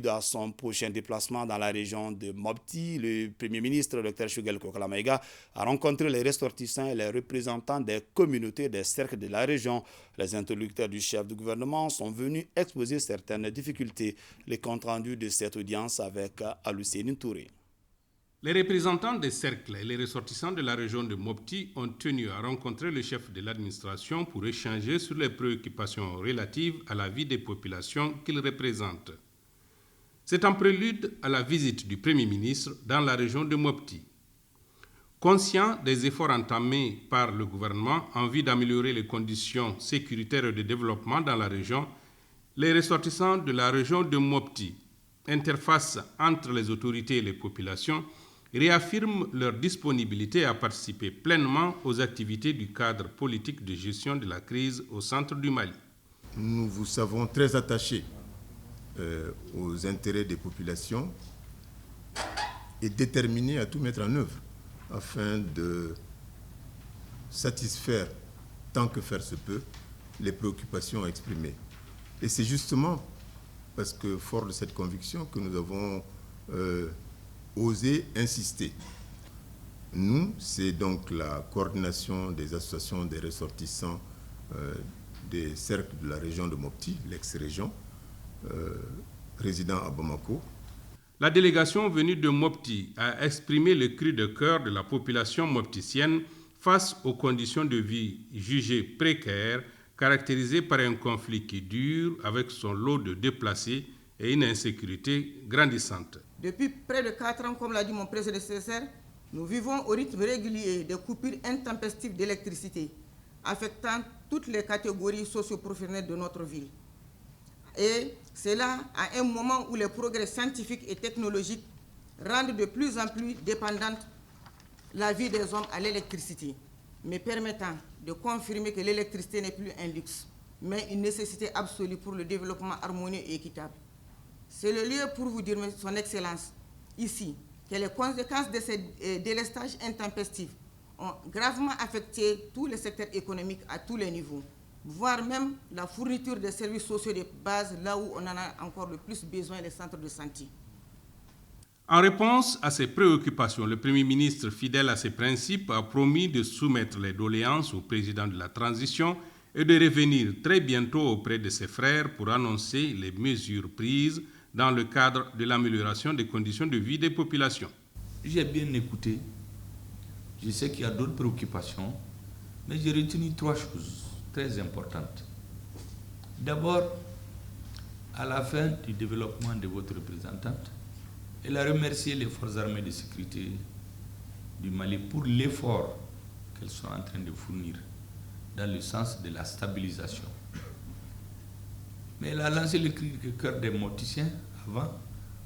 prélude à son prochain déplacement dans la région de Mopti, le Premier ministre, Dr Choguel Kokala Maïga, a rencontré les ressortissants et les représentants des communautés des cercles de la région. Les interlocuteurs du chef du gouvernement sont venus exposer certaines difficultés. Les comptes rendus de cette audience avec Alucéline Touré. Les représentants des cercles et les ressortissants de la région de Mopti ont tenu à rencontrer le chef de l'administration pour échanger sur les préoccupations relatives à la vie des populations qu'ils représentent. C'est en prélude à la visite du Premier ministre dans la région de Mopti. Conscient des efforts entamés par le gouvernement en vue d'améliorer les conditions sécuritaires de développement dans la région, les ressortissants de la région de Mopti, interface entre les autorités et les populations, réaffirment leur disponibilité à participer pleinement aux activités du cadre politique de gestion de la crise au centre du Mali. Nous vous savons très attachés aux intérêts des populations et déterminés à tout mettre en œuvre afin de satisfaire, tant que faire se peut, les préoccupations exprimées. Et c'est justement parce que, fort de cette conviction, que nous avons osé insister. Nous, c'est donc la coordination des associations des ressortissants des cercles de la région de Mopti, l'ex-région, résidant à Bamako. La délégation venue de Mopti a exprimé le cri de cœur de la population mopticienne face aux conditions de vie jugées précaires, caractérisées par un conflit qui dure avec son lot de déplacés et une insécurité grandissante. Depuis près de 4 ans, comme l'a dit mon prédécesseur, nous vivons au rythme régulier de coupures intempestives d'électricité, affectant toutes les catégories socio-professionnelles de notre ville. Et cela à un moment où les progrès scientifiques et technologiques rendent de plus en plus dépendante la vie des hommes à l'électricité, mais permettant de confirmer que l'électricité n'est plus un luxe, mais une nécessité absolue pour le développement harmonieux et équitable. C'est le lieu pour vous dire, Son Excellence, ici, que les conséquences de ces délestages intempestifs ont gravement affecté tous les secteurs économiques à tous les niveaux, voire même la fourniture des services sociaux de base, là où on en a encore le plus besoin, les centres de santé. En réponse à ces préoccupations, le Premier ministre, fidèle à ses principes, a promis de soumettre les doléances au président de la transition et de revenir très bientôt auprès de ses frères pour annoncer les mesures prises dans le cadre de l'amélioration des conditions de vie des populations. J'ai bien écouté. Je sais qu'il y a d'autres préoccupations, mais j'ai retenu 3 choses très importantes. D'abord, à la fin du développement de votre représentante, elle a remercié les forces armées de sécurité du Mali pour l'effort qu'elles sont en train de fournir dans le sens de la stabilisation. Mais elle a lancé le cri de cœur des mopticiens avant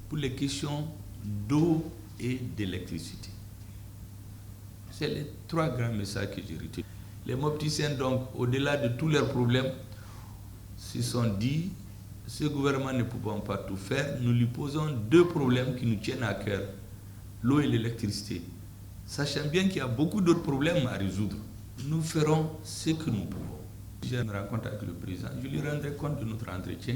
pour les questions d'eau et d'électricité. C'est les 3 grands messages que j'ai retenus. Les mopticiens, donc, au-delà de tous leurs problèmes, se sont dit, ce gouvernement ne pouvant pas tout faire, nous lui posons 2 problèmes qui nous tiennent à cœur, l'eau et l'électricité. Sachant bien qu'il y a beaucoup d'autres problèmes à résoudre, nous ferons ce que nous pouvons. J'ai une rencontre avec le président, je lui rendrai compte de notre entretien,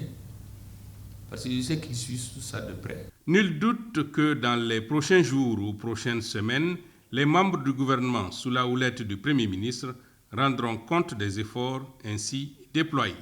parce que je sais qu'il suit tout ça de près. Nul doute que dans les prochains jours ou prochaines semaines, les membres du gouvernement, sous la houlette du Premier ministre, rendront compte des efforts ainsi déployés.